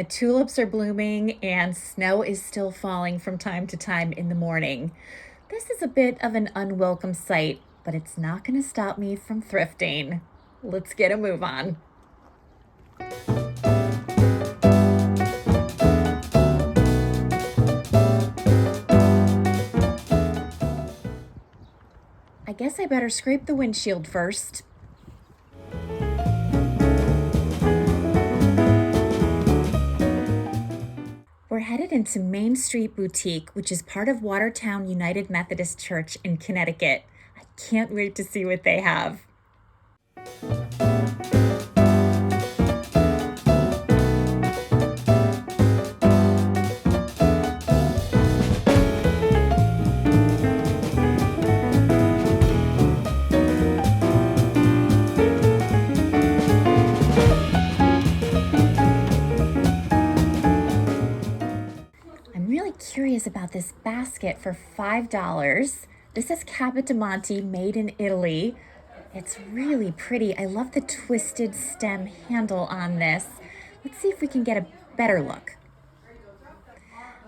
the tulips are blooming and snow is still falling from time to time in the morning. This is a bit of an unwelcome sight, but it's not going to stop me from thrifting. Let's get a move on. I guess I better scrape the windshield first. We're headed into Main Street Boutique, which is part of Watertown United Methodist Church in Connecticut. I can't wait to see what they have. Curious about this basket for $5. This is Capodimonte, made in Italy. It's really pretty. I love the twisted stem handle on this. Let's see if we can get a better look.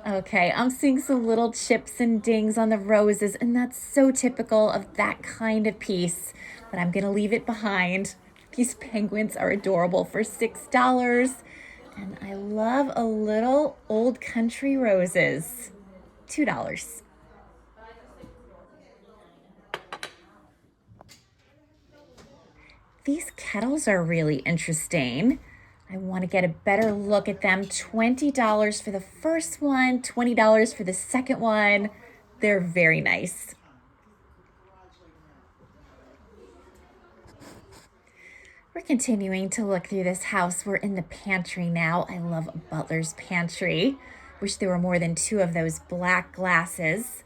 Okay, I'm seeing some little chips and dings on the roses, and that's so typical of that kind of piece, but I'm gonna leave it behind. These penguins are adorable for $6. And I love a little old country roses, $2. These kettles are really interesting. I want to get a better look at them. $20 for the first one, $20 for the second one. They're very nice. We're continuing to look through this house. We're in the pantry now. I love Butler's Pantry. Wish there were more than two of those black glasses.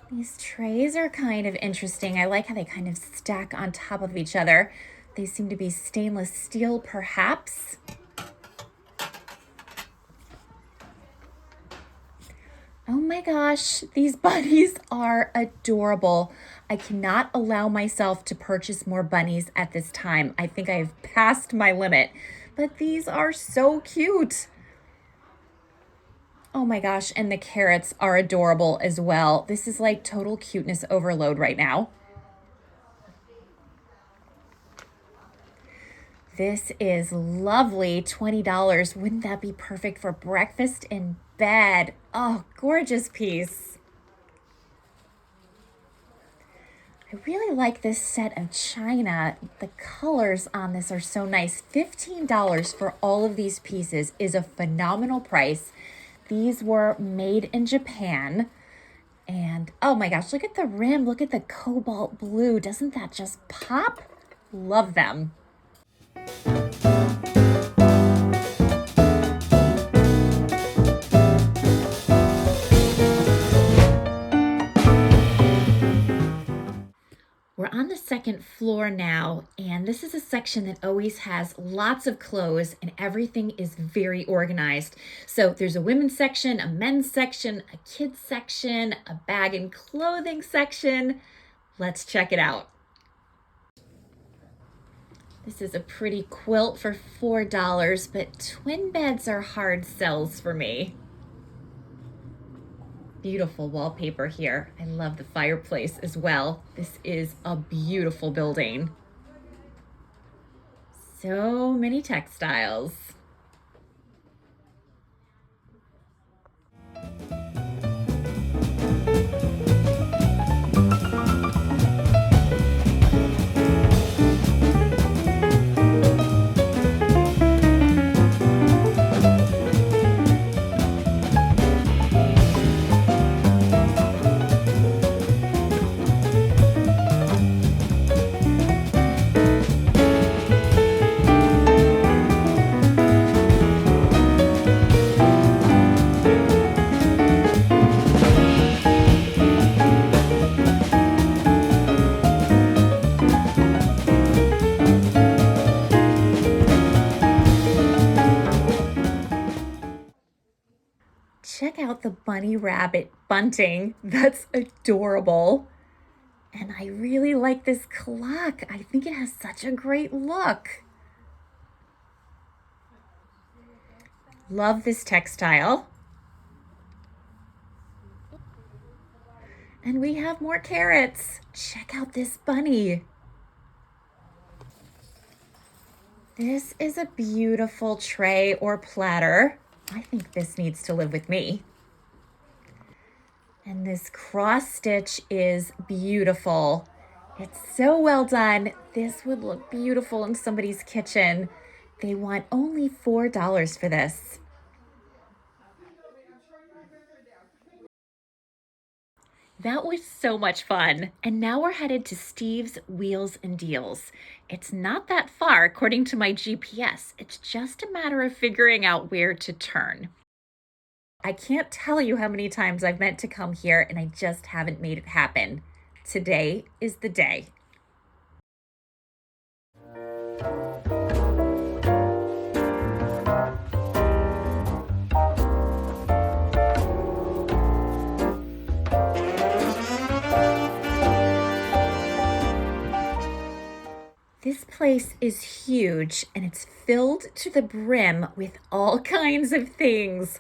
These trays are kind of interesting. I like how they kind of stack on top of each other. They seem to be stainless steel, perhaps. Oh my gosh, these bunnies are adorable. I cannot allow myself to purchase more bunnies at this time. I think I've passed my limit, but these are so cute. Oh my gosh, and the carrots are adorable as well. This is like total cuteness overload right now. This is lovely, $20. Wouldn't that be perfect for breakfast in bed? Oh, gorgeous piece. I really like this set of china. The colors on this are so nice. $15 for all of these pieces is a phenomenal price. These were made in Japan. And oh my gosh, look at the rim. Look at the cobalt blue. Doesn't that just pop? Love them. We're on the second floor now, and this is a section that always has lots of clothes and everything is very organized. So there's a women's section, a men's section, a kids section, a bag and clothing section. Let's check it out. This is a pretty quilt for $4, but twin beds are hard sells for me. Beautiful wallpaper here. I love the fireplace as well. This is a beautiful building. So many textiles. Check out the bunny rabbit bunting. That's adorable. And I really like this clock. I think it has such a great look. Love this textile. And we have more carrots. Check out this bunny. This is a beautiful tray or platter. I think this needs to live with me. And this cross stitch is beautiful. It's so well done. This would look beautiful in somebody's kitchen. They want only $4 for this. That was so much fun. And now we're headed to Steve's Wheels and Deals. It's not that far according to my GPS. It's just a matter of figuring out where to turn. I can't tell you how many times I've meant to come here and I just haven't made it happen. Today is the day. This place is huge and it's filled to the brim with all kinds of things.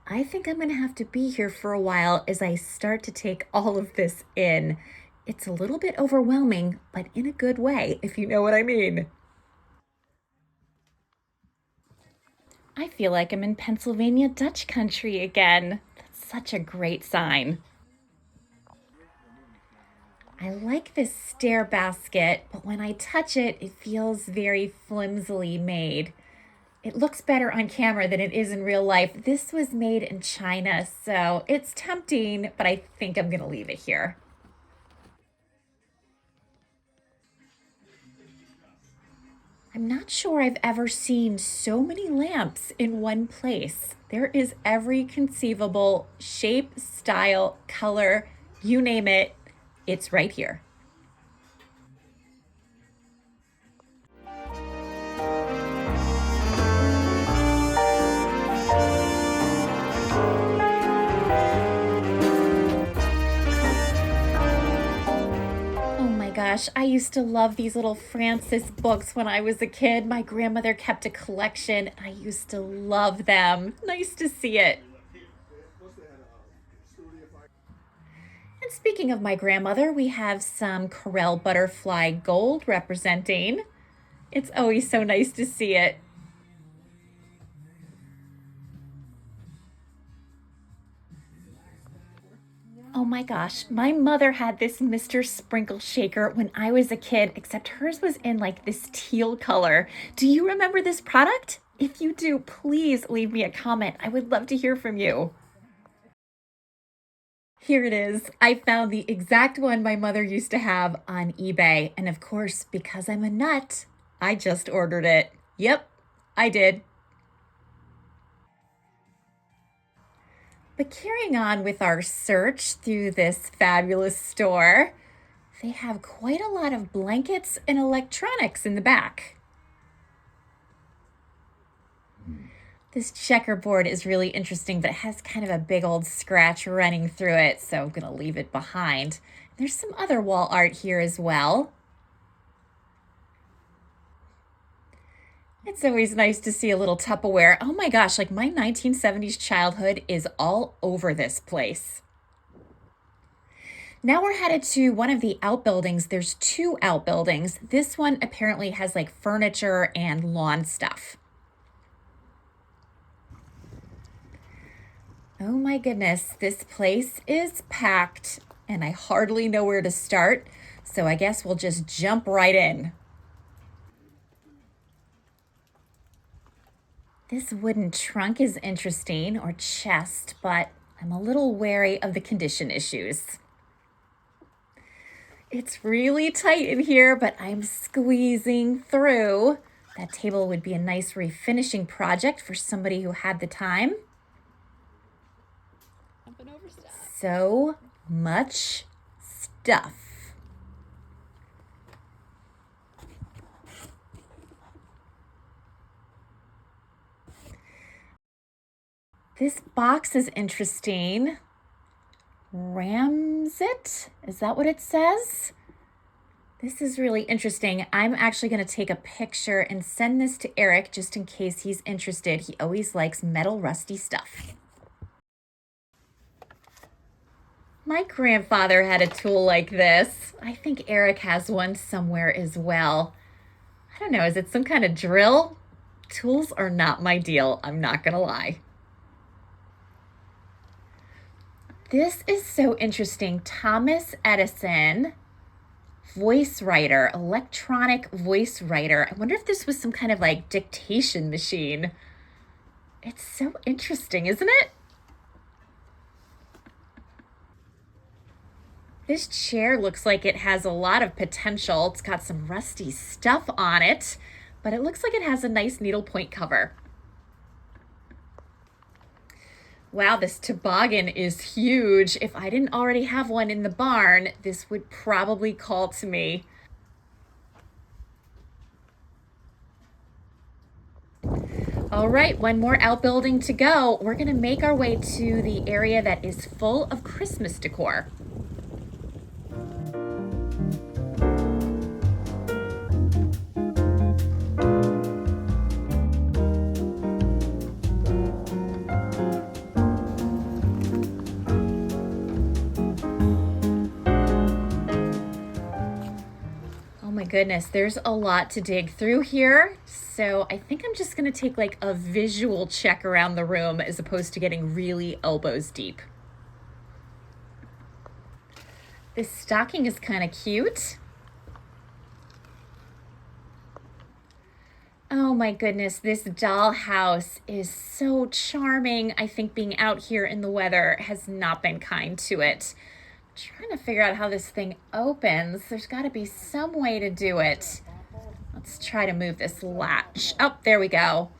I think I'm gonna have to be here for a while as I start to take all of this in. It's a little bit overwhelming, but in a good way, if you know what I mean. I feel like I'm in Pennsylvania Dutch country again. That's such a great sign. I like this stair basket, but when I touch it, it feels very flimsily made. It looks better on camera than it is in real life. This was made in China, so it's tempting, but I think I'm gonna leave it here. I'm not sure I've ever seen so many lamps in one place. There is every conceivable shape, style, color, you name it, it's right here. Oh my gosh, I used to love these little Francis books when I was a kid. My grandmother kept a collection. I used to love them. Nice to see it. And speaking of my grandmother, we have some Corel butterfly gold representing. It's always so nice to see it. Oh my gosh, my mother had this Mr. Sprinkle shaker when I was a kid, except hers was in like this teal color. Do you remember this product? If you do, please leave me a comment. I would love to hear from you. Here it is. I found the exact one my mother used to have on eBay. And of course, because I'm a nut, I just ordered it. Yep, I did. But carrying on with our search through this fabulous store, they have quite a lot of blankets and electronics in the back. This checkerboard is really interesting, but it has kind of a big old scratch running through it, so I'm going to leave it behind. There's some other wall art here as well. It's always nice to see a little Tupperware. Oh my gosh, like my 1970s childhood is all over this place. Now we're headed to one of the outbuildings. There's two outbuildings. This one apparently has like furniture and lawn stuff. Oh my goodness, this place is packed and I hardly know where to start. So I guess we'll just jump right in. This wooden trunk is interesting, or chest, but I'm a little wary of the condition issues. It's really tight in here, but I'm squeezing through. That table would be a nice refinishing project for somebody who had the time. So much stuff. This box is interesting. Ramsit, is that what it says? This is really interesting. I'm actually going to take a picture and send this to Eric just in case he's interested. He always likes metal rusty stuff. My grandfather had a tool like this. I think Eric has one somewhere as well. I don't know, is it some kind of drill? Tools are not my deal, I'm not gonna lie. This is so interesting. Thomas Edison, voice writer, electronic voice writer. I wonder if this was some kind of like dictation machine. It's so interesting, isn't it? This chair looks like it has a lot of potential. It's got some rusty stuff on it, but it looks like it has a nice needlepoint cover. Wow, this toboggan is huge. If I didn't already have one in the barn, this would probably call to me. All right, one more outbuilding to go. We're gonna make our way to the area that is full of Christmas decor. Goodness, there's a lot to dig through here. So I think I'm just gonna take like a visual check around the room as opposed to getting really elbows deep. This stocking is kind of cute. Oh my goodness, this dollhouse is so charming. I think being out here in the weather has not been kind to it. Trying to figure out how this thing opens. There's got to be some way to do it. Let's try to move this latch. Oh, there we go.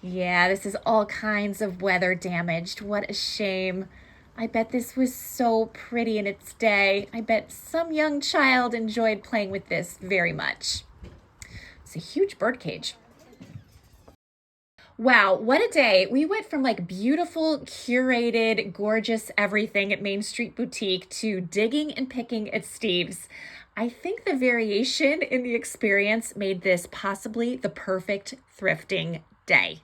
Yeah, this is all kinds of weather damaged. What a shame. I bet this was so pretty in its day. I bet some young child enjoyed playing with this very much. It's a huge bird cage. Wow, what a day. We went from like beautiful, curated, gorgeous everything at Main Street Boutique to digging and picking at Steve's. I think the variation in the experience made this possibly the perfect thrifting day.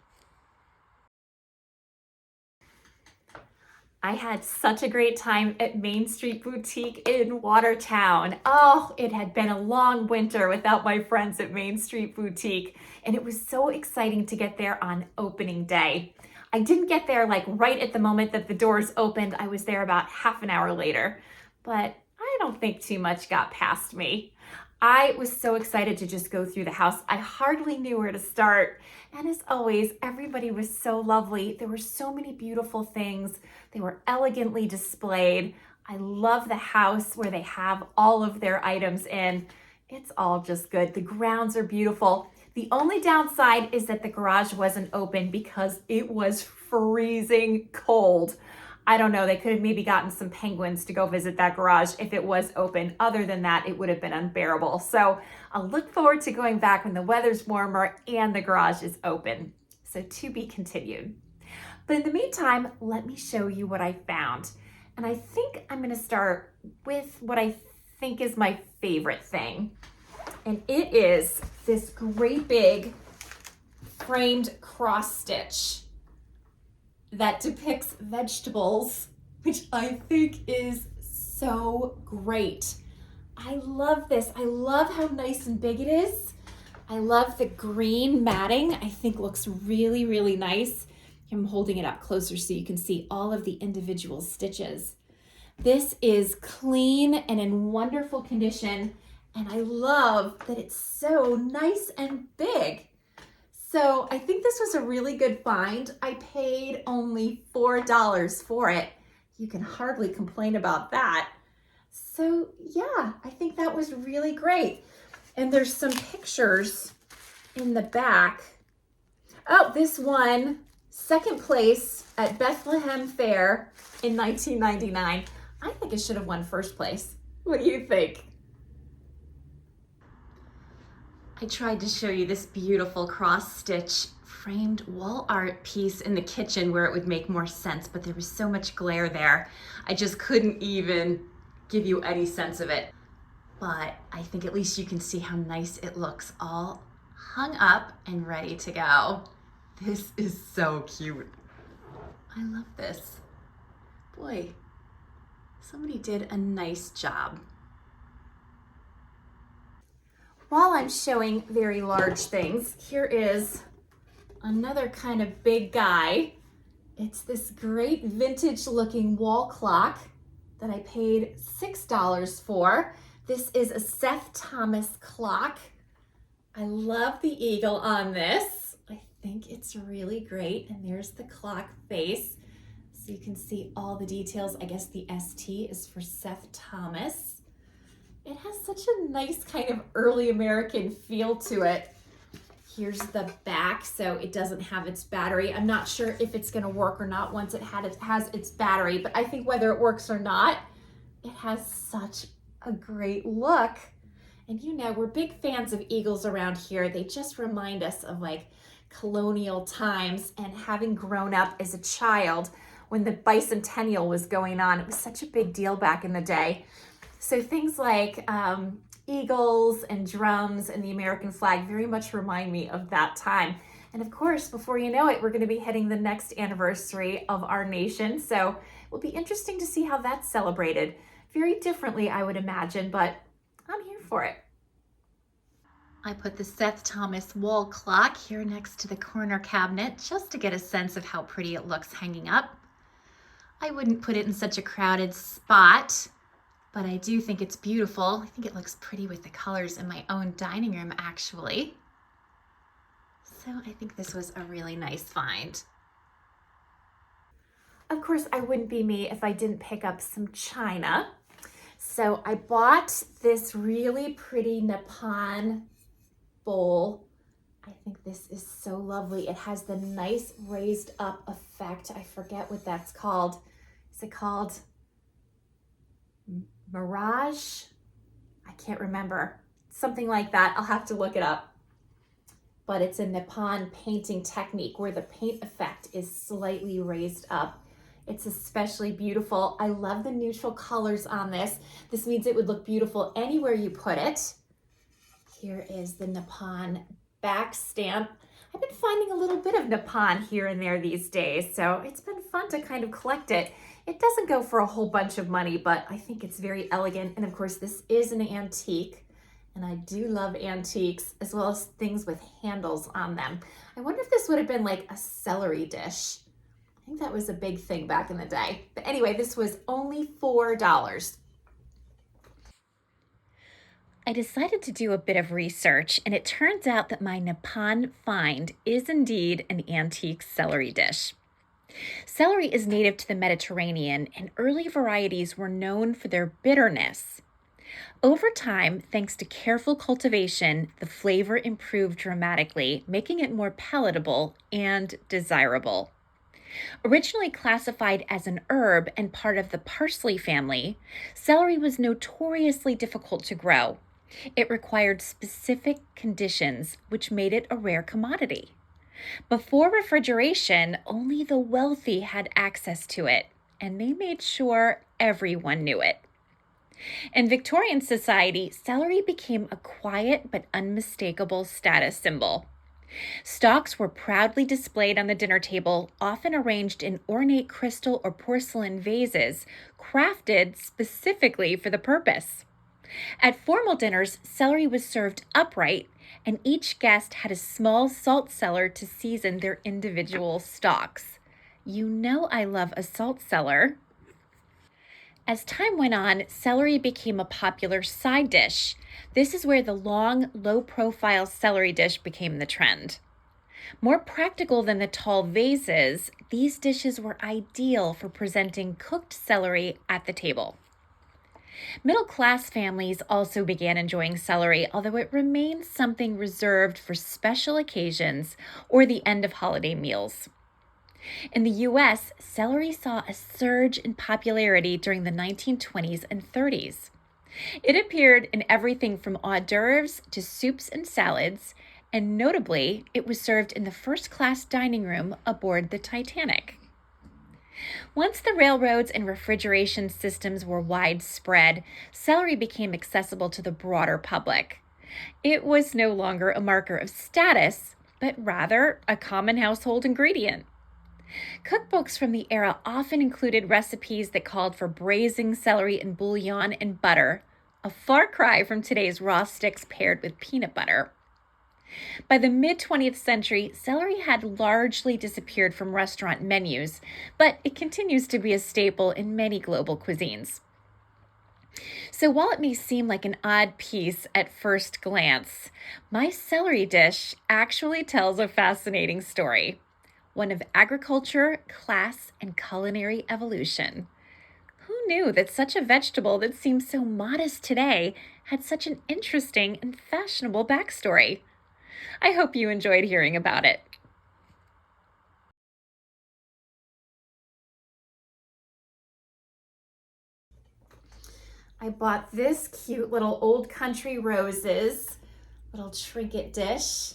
I had such a great time at Main Street Boutique in Watertown. Oh, it had been a long winter without my friends at Main Street Boutique, and it was so exciting to get there on opening day. I didn't get there like right at the moment that the doors opened. I was there about half an hour later, but I don't think too much got past me. I was so excited to just go through the house. I hardly knew where to start. And as always, everybody was so lovely. There were so many beautiful things. They were elegantly displayed. I love the house where they have all of their items in. It's all just good. The grounds are beautiful. The only downside is that the garage wasn't open because it was freezing cold. I don't know, they could have maybe gotten some penguins to go visit that garage if it was open. Other than that, it would have been unbearable. So I'll look forward to going back when the weather's warmer and the garage is open. So to be continued. But in the meantime, let me show you what I found. And I think I'm gonna start with what I think is my favorite thing. And it is this great big framed cross stitch that depicts vegetables, which I think is so great. I love this. I love how nice and big it is. I love the green matting. I think looks really, really nice. I'm holding it up closer so you can see all of the individual stitches. This is clean and in wonderful condition, and I love that it's so nice and big. So I think this was a really good find. I paid only $4 for it. You can hardly complain about that. So yeah, I think that was really great. And there's some pictures in the back. Oh, this one, second place at Bethlehem Fair in 1999. I think it should have won first place. What do you think? I tried to show you this beautiful cross stitch framed wall art piece in the kitchen where it would make more sense, but there was so much glare there. I just couldn't even give you any sense of it. but I think at least you can see how nice it looks all hung up and ready to go. This is so cute. I love this. Boy, somebody did a nice job. While I'm showing very large things, here is another kind of big guy. It's this great vintage looking wall clock that I paid $6 for. This is a Seth Thomas clock. I love the eagle on this. I think it's really great. And there's the clock face. So you can see all the details. I guess the ST is for Seth Thomas. It has such a nice kind of early American feel to it. Here's the back, so it doesn't have its battery. I'm not sure if it's gonna work or not once it has its battery, but I think whether it works or not, it has such a great look. And you know, we're big fans of eagles around here. They just remind us of like colonial times, and having grown up as a child when the bicentennial was going on, it was such a big deal back in the day. So things like eagles and drums and the American flag very much remind me of that time. And of course, before you know it, we're going to be hitting the next anniversary of our nation. So it will be interesting to see how that's celebrated. Very differently, I would imagine, but I'm here for it. I put the Seth Thomas wall clock here next to the corner cabinet just to get a sense of how pretty it looks hanging up. I wouldn't put it in such a crowded spot, but I do think it's beautiful. I think it looks pretty with the colors in my own dining room, actually. So I think this was a really nice find. Of course, I wouldn't be me if I didn't pick up some china. So I bought this really pretty Nippon bowl. I think this is so lovely. It has the nice raised up effect. I forget what that's called. Is it called Mirage? I can't remember. Something like that. I'll have to look it up. But it's a Nippon painting technique where the paint effect is slightly raised up. It's especially beautiful. I love the neutral colors on this. This means it would look beautiful anywhere you put it. Here is the Nippon back stamp. I've been finding a little bit of Nippon here and there these days, so it's been fun to kind of collect it. It doesn't go for a whole bunch of money, but I think it's very elegant. And of course, this is an antique, and I do love antiques as well as things with handles on them. I wonder if this would have been like a celery dish. I think that was a big thing back in the day. But anyway, this was only $4. I decided to do a bit of research, and it turns out that my Nippon find is indeed an antique celery dish. Celery is native to the Mediterranean, and early varieties were known for their bitterness. Over time, thanks to careful cultivation, the flavor improved dramatically, making it more palatable and desirable. Originally classified as an herb and part of the parsley family, celery was notoriously difficult to grow. It required specific conditions, which made it a rare commodity. Before refrigeration, only the wealthy had access to it, and they made sure everyone knew it. In Victorian society, celery became a quiet but unmistakable status symbol. Stalks were proudly displayed on the dinner table, often arranged in ornate crystal or porcelain vases, crafted specifically for the purpose. At formal dinners, celery was served upright, and each guest had a small salt cellar to season their individual stalks. You know I love a salt cellar. As time went on, celery became a popular side dish. This is where the long, low-profile celery dish became the trend. More practical than the tall vases, these dishes were ideal for presenting cooked celery at the table. Middle-class families also began enjoying celery, although it remained something reserved for special occasions or the end of holiday meals. In the U.S., celery saw a surge in popularity during the 1920s and 30s. It appeared in everything from hors d'oeuvres to soups and salads, and notably, it was served in the first-class dining room aboard the Titanic. Once the railroads and refrigeration systems were widespread, celery became accessible to the broader public. It was no longer a marker of status, but rather a common household ingredient. Cookbooks from the era often included recipes that called for braising celery in bouillon and butter, a far cry from today's raw sticks paired with peanut butter. By the mid 20th century, celery had largely disappeared from restaurant menus, but it continues to be a staple in many global cuisines. So while it may seem like an odd piece at first glance, my celery dish actually tells a fascinating story, one of agriculture, class, and culinary evolution. Who knew that such a vegetable that seems so modest today had such an interesting and fashionable backstory? I hope you enjoyed hearing about it. I bought this cute little Old Country Roses little trinket dish.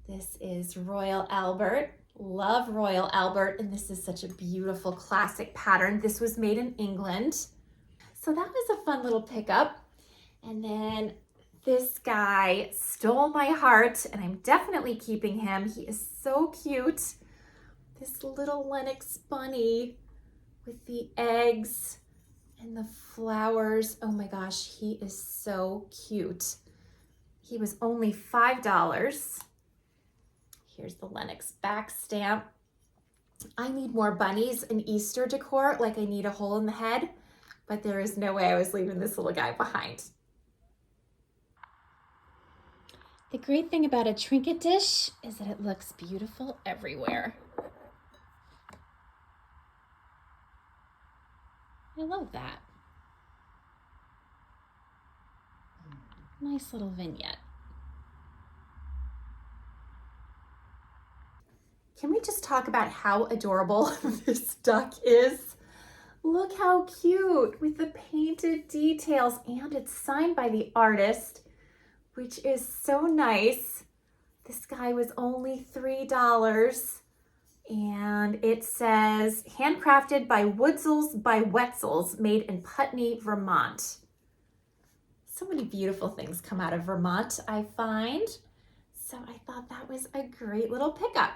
This is Royal Albert. Love Royal Albert, and this is such a beautiful classic pattern. This was made in England. So that was a fun little pickup. And then this guy stole my heart, and I'm definitely keeping him. He is so cute. This little Lennox bunny with the eggs and the flowers. Oh my gosh, he is so cute. He was only $5. Here's the Lennox back stamp. I need more bunnies in Easter decor, like I need a hole in the head, but there is no way I was leaving this little guy behind. The great thing about a trinket dish is that it looks beautiful everywhere. I love that. Nice little vignette. Can we just talk about how adorable this duck is? Look how cute with the painted details, and it's signed by the artist, which is so nice. This guy was only $3, and it says handcrafted by Woodsels by Wetzels, made in Putney, Vermont. So many beautiful things come out of Vermont, I find. So I thought that was a great little pickup.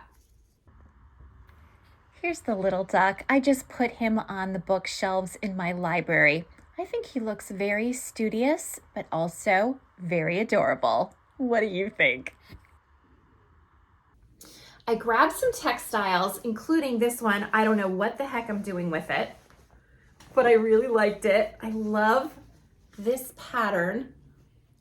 Here's the little duck. I just put him on the bookshelves in my library. I think he looks very studious, but also very adorable. What do you think? I grabbed some textiles, including this one. I don't know what the heck I'm doing with it, but I really liked it. I love this pattern.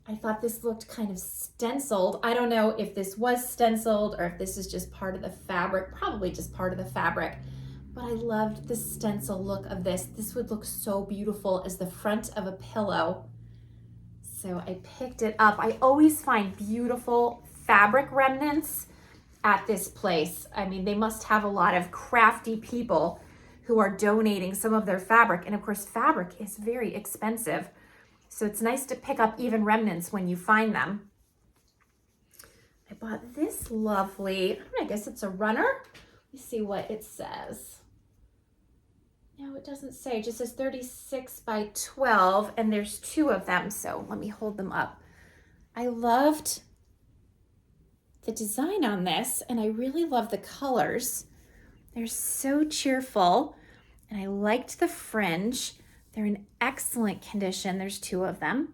I thought this looked kind of stenciled. I don't know if this was stenciled or if this is just part of the fabric, probably just part of the fabric, but I loved the stencil look of this. This would look so beautiful as the front of a pillow. So I picked it up. I always find beautiful fabric remnants at this place. I mean, they must have a lot of crafty people who are donating some of their fabric. And of course, fabric is very expensive. So it's nice to pick up even remnants when you find them. I bought this lovely, I guess it's a runner. Let me see what it says. No, it doesn't say, it just says 36 by 12, and there's 2 of them. So let me hold them up. I loved the design on this, and I really love the colors. They're so cheerful, and I liked the fringe. They're in excellent condition. There's 2 of them.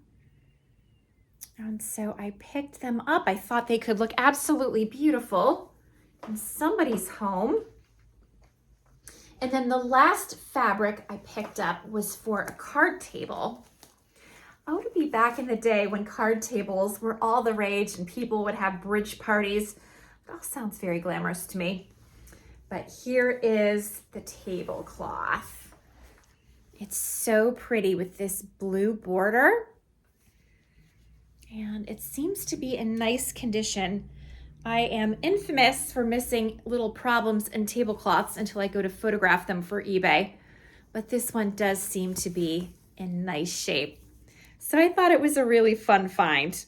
And so I picked them up. I thought they could look absolutely beautiful in somebody's home. And then the last fabric I picked up was for a card table. Oh, to be back in the day when card tables were all the rage and people would have bridge parties. It all sounds very glamorous to me. But here is the tablecloth. It's so pretty with this blue border, and it seems to be in nice condition. I am infamous for missing little problems in tablecloths until I go to photograph them for eBay, but this one does seem to be in nice shape. So I thought it was a really fun find.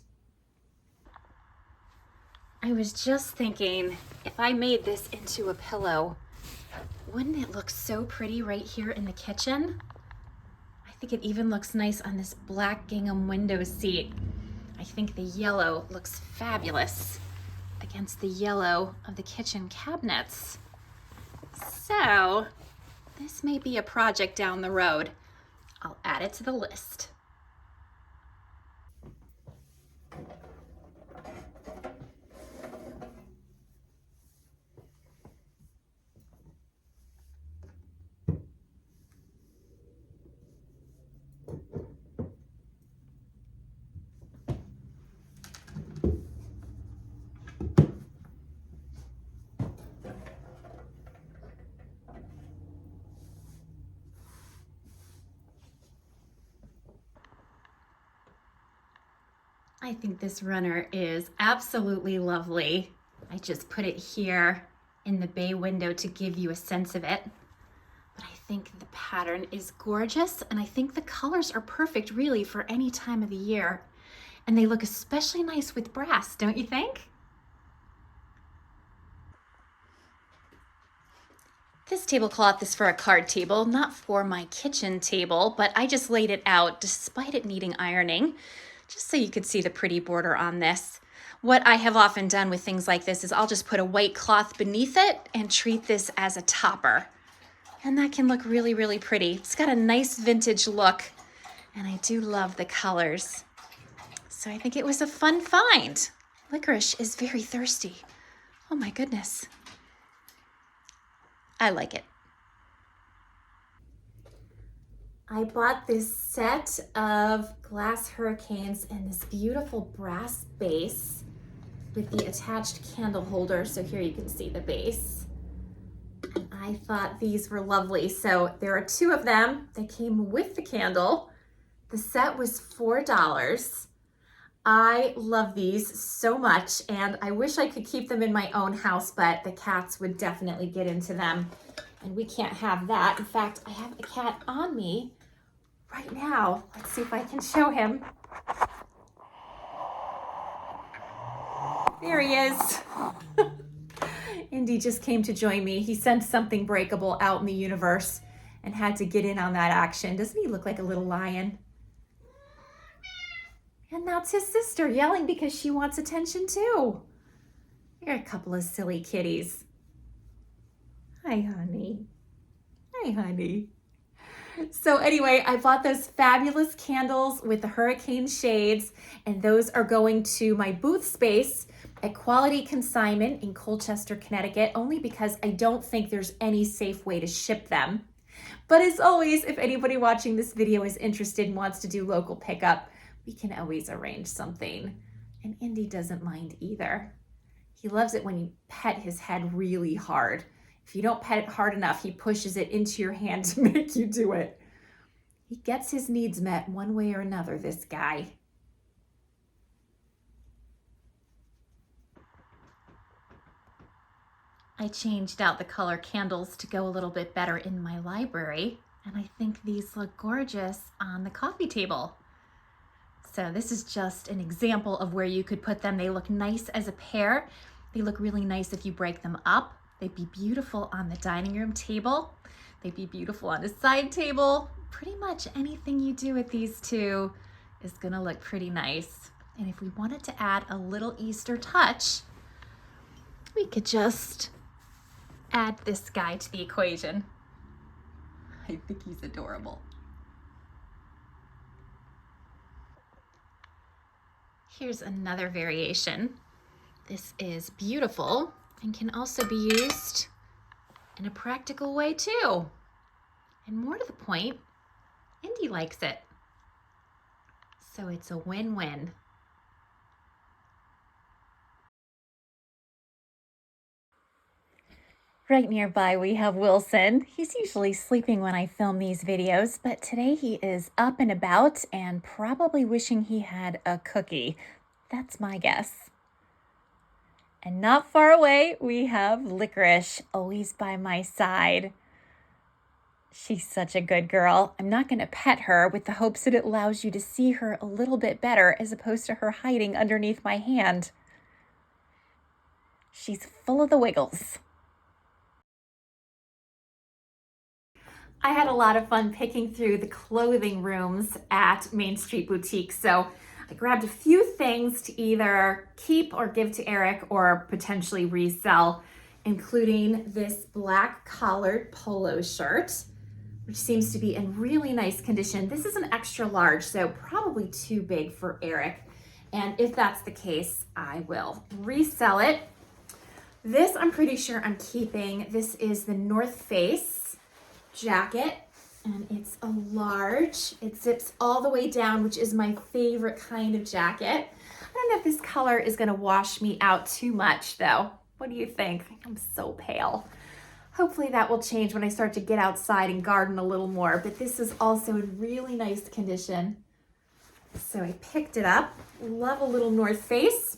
I was just thinking, if I made this into a pillow, Wouldn't it look so pretty right here in the kitchen? I think it even looks nice on this black gingham window seat. I think the yellow looks fabulous against the yellow of the kitchen cabinets. So this may be a project down the road. I'll add it to the list. I think this runner is absolutely lovely. I just put it here in the bay window to give you a sense of it. But I think the pattern is gorgeous, and I think the colors are perfect really for any time of the year. And they look especially nice with brass, don't you think? This tablecloth is for a card table, not for my kitchen table, but I just laid it out despite it needing ironing, just so you could see the pretty border on this. What I have often done with things like this is I'll just put a white cloth beneath it and treat this as a topper. And that can look really, really pretty. It's got a nice vintage look, and I do love the colors. So I think it was a fun find. Licorice is very thirsty. Oh my goodness. I like it. I bought this set of glass hurricanes and this beautiful brass base with the attached candle holder. So here you can see the base. And I thought these were lovely. So there are two of them. They came with the candle. The set was $4. I love these so much, and I wish I could keep them in my own house, but the cats would definitely get into them, and we can't have that. In fact, I have a cat on me right now. Let's see if I can show him. There he is. Indy just came to join me. He sent something breakable out in the universe and had to get in on that action. Doesn't he look like a little lion? And that's his sister yelling because she wants attention too. You're a couple of silly kitties. Hi, honey. Hi, honey. So anyway, I bought those fabulous candles with the hurricane shades, and those are going to my booth space at Quality Consignment in Colchester, Connecticut, only because I don't think there's any safe way to ship them. But as always, if anybody watching this video is interested and wants to do local pickup, we can always arrange something. And Indy doesn't mind either. He loves it when you pet his head really hard. If you don't pet it hard enough, he pushes it into your hand to make you do it. He gets his needs met one way or another, this guy. I changed out the color candles to go a little bit better in my library, and I think these look gorgeous on the coffee table. So this is just an example of where you could put them. They look nice as a pair. They look really nice if you break them up. They'd be beautiful on the dining room table. They'd be beautiful on a side table. Pretty much anything you do with these two is gonna look pretty nice. And if we wanted to add a little Easter touch, we could just add this guy to the equation. I think he's adorable. Here's another variation. This is beautiful and can also be used in a practical way too. And more to the point, Indy likes it. So it's a win-win. Right nearby we have Wilson. He's usually sleeping when I film these videos, but today he is up and about and probably wishing he had a cookie. That's my guess. And not far away we have Licorice, always by my side. She's such a good girl. I'm not going to pet her with the hopes that it allows you to see her a little bit better as opposed to her hiding underneath my hand. She's full of the wiggles. I had a lot of fun picking through the clothing rooms at Main Street Boutique. So I grabbed a few things to either keep or give to Eric or potentially resell, including this black collared polo shirt, which seems to be in really nice condition. This is an extra large, so probably too big for Eric. And if that's the case, I will resell it. This I'm pretty sure I'm keeping. This is the North Face jacket, and it's a large. It zips all the way down, which is my favorite kind of jacket. I don't know if this color is gonna wash me out too much though. What do you think? I'm so pale. Hopefully that will change when I start to get outside and garden a little more, but this is also in really nice condition. So I picked it up. Love a little North Face.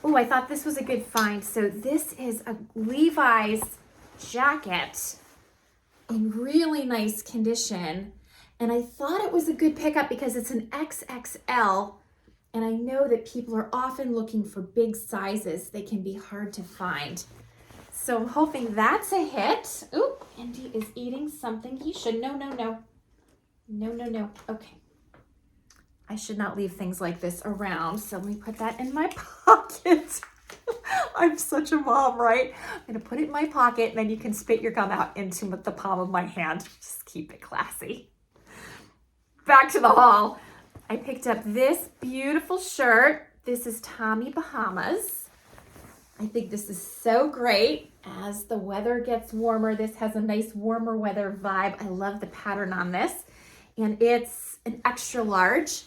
Oh, I thought this was a good find. So this is a Levi's jacket in really nice condition. And I thought it was a good pickup because it's an XXL. And I know that people are often looking for big sizes. They can be hard to find. So I'm hoping that's a hit. Ooh, Andy is eating something he should. No. No. Okay. I should not leave things like this around. So let me put that in my pocket. I'm such a mom, right? I'm gonna put it in my pocket and then you can spit your gum out into the palm of my hand. Just keep it classy. Back to the haul. I picked up this beautiful shirt. This is Tommy Bahamas. I think this is so great. As the weather gets warmer, this has a nice warmer weather vibe. I love the pattern on this. And it's an extra large.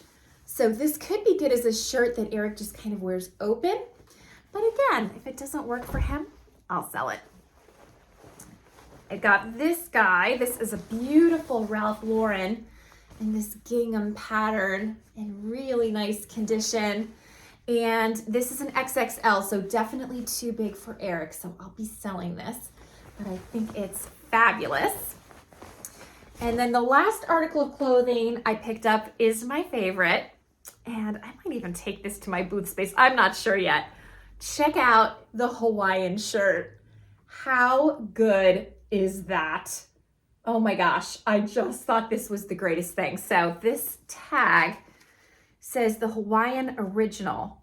So this could be good as a shirt that Eric just kind of wears open. But again, if it doesn't work for him, I'll sell it. I got this guy. This is a beautiful Ralph Lauren in this gingham pattern in really nice condition. And this is an XXL, so definitely too big for Eric. So I'll be selling this, but I think it's fabulous. And then the last article of clothing I picked up is my favorite. And I might even take this to my booth space. I'm not sure yet. Check out the Hawaiian shirt. How good is that? Oh my gosh, I just thought this was the greatest thing. So this tag says the Hawaiian original.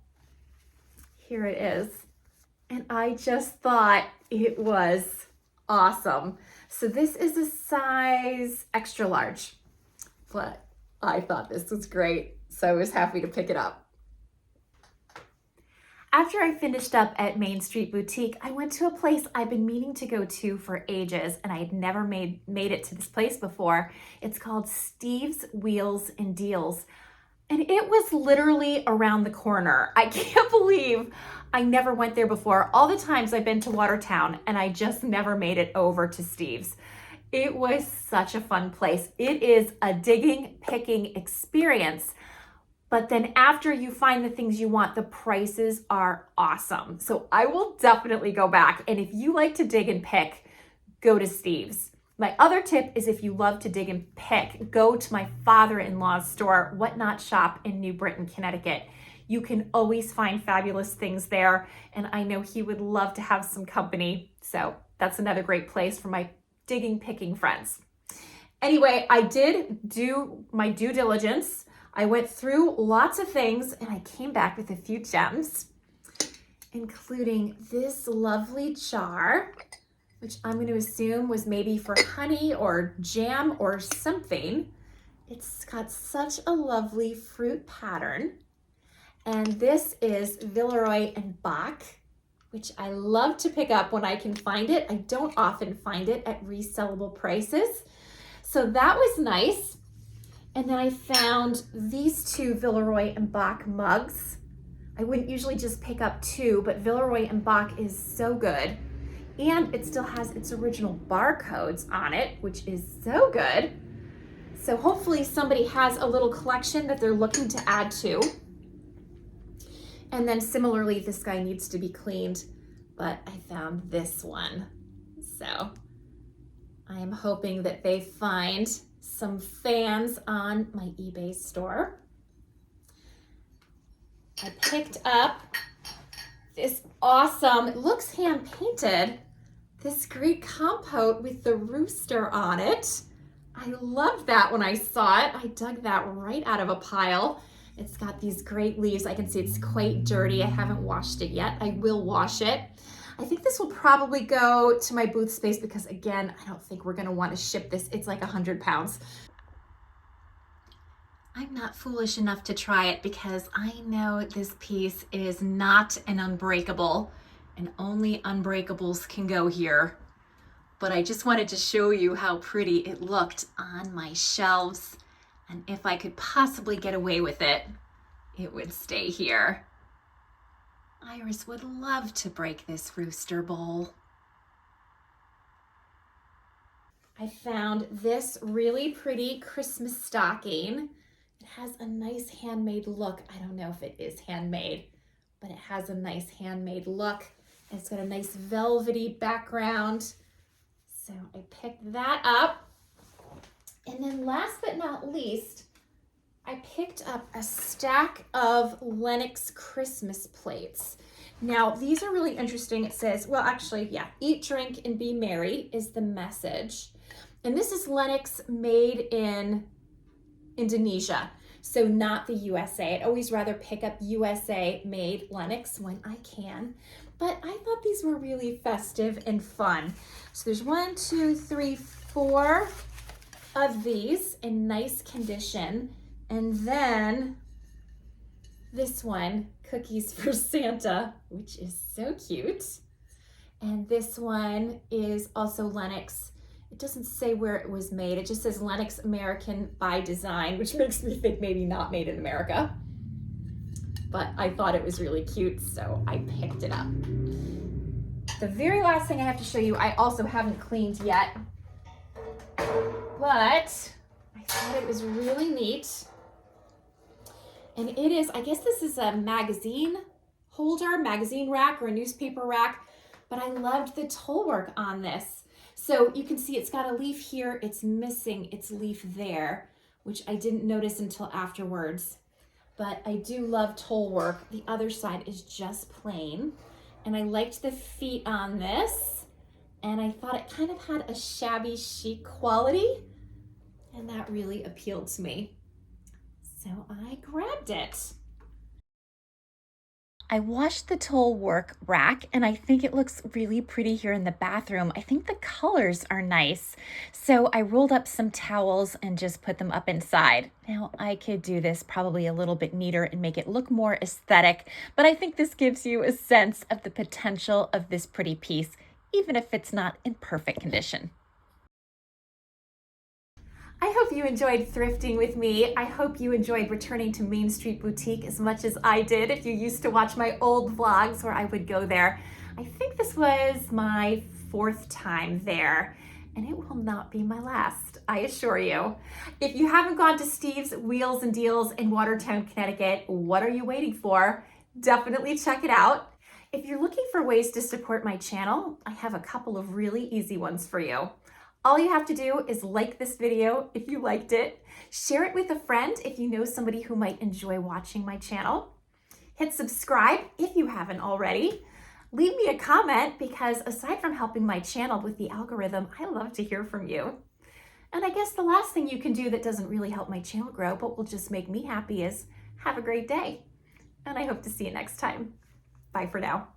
Here it is. And I just thought it was awesome. So this is a size extra large, but I thought this was great. So I was happy to pick it up. After I finished up at Main Street Boutique, I went to a place I've been meaning to go to for ages, and I had never made it to this place before. It's called Steve's Wheels and Deals. And it was literally around the corner. I can't believe I never went there before. All the times I've been to Watertown and I just never made it over to Steve's. It was such a fun place. It is a digging, picking experience. But then after you find the things you want, the prices are awesome. So I will definitely go back. And if you like to dig and pick, go to Steve's. My other tip is if you love to dig and pick, go to my father-in-law's store, What Not Shop in New Britain, Connecticut. You can always find fabulous things there. And I know he would love to have some company. So that's another great place for my digging, picking friends. Anyway, I did do my due diligence. I went through lots of things and I came back with a few gems, including this lovely jar, which I'm going to assume was maybe for honey or jam or something. It's got such a lovely fruit pattern. And this is Villeroy and Bach, which I love to pick up when I can find it. I don't often find it at resellable prices. So that was nice. And then I found these two Villeroy and Bach mugs. I wouldn't usually just pick up two, but Villeroy and Bach is so good. And it still has its original barcodes on it, which is so good. So hopefully somebody has a little collection that they're looking to add to. And then similarly, this guy needs to be cleaned, but I found this one. So I am hoping that they find some fans on my eBay store. I picked up this awesome, it looks hand painted, this great compote with the rooster on it. I loved that when I saw it. I dug that right out of a pile. It's got these great leaves. I can see it's quite dirty. I haven't washed it yet. I will wash it. I think this will probably go to my booth space because, again, I don't think we're gonna want to ship this. It's like 100 pounds. I'm not foolish enough to try it because I know this piece is not an unbreakable and only unbreakables can go here. But I just wanted to show you how pretty it looked on my shelves. And if I could possibly get away with it, it would stay here. Iris would love to break this rooster bowl. I found this really pretty Christmas stocking. It has a nice handmade look. I don't know if it is handmade, but it has a nice handmade look. It's got a nice velvety background. So I picked that up. And then last but not least, I picked up a stack of Lenox Christmas plates. Now, these are really interesting. It says, well, actually, yeah, eat, drink, and be merry is the message. And this is Lenox made in Indonesia, so not the USA. I'd always rather pick up USA made Lenox when I can, but I thought these were really festive and fun. So there's 1, 2, 3, 4 of these in nice condition. And then this one, Cookies for Santa, which is so cute. And this one is also Lenox. It doesn't say where it was made. It just says Lenox American by Design, which makes me think maybe not made in America. But I thought it was really cute, so I picked it up. The very last thing I have to show you, I also haven't cleaned yet, but I thought it was really neat. And it is, I guess this is a magazine holder, magazine rack, or a newspaper rack, but I loved the toll work on this. So you can see it's got a leaf here, it's missing its leaf there, which I didn't notice until afterwards. But I do love toll work. The other side is just plain. And I liked the feet on this. And I thought it kind of had a shabby chic quality. And that really appealed to me. So I grabbed it. I washed the toll work rack and I think it looks really pretty here in the bathroom. I think the colors are nice. So I rolled up some towels and just put them up inside. Now I could do this probably a little bit neater and make it look more aesthetic, but I think this gives you a sense of the potential of this pretty piece, even if it's not in perfect condition. I hope you enjoyed thrifting with me. I hope you enjoyed returning to Main Street Boutique as much as I did. If you used to watch my old vlogs where I would go there, I think this was my 4th time there, and it will not be my last, I assure you. If you haven't gone to Steve's Wheels and Deals in Watertown, Connecticut, what are you waiting for? Definitely check it out. If you're looking for ways to support my channel, I have a couple of really easy ones for you. All you have to do is like this video if you liked it, share it with a friend if you know somebody who might enjoy watching my channel, hit subscribe if you haven't already, leave me a comment because aside from helping my channel with the algorithm, I love to hear from you. And I guess the last thing you can do that doesn't really help my channel grow but will just make me happy is have a great day. And I hope to see you next time. Bye for now.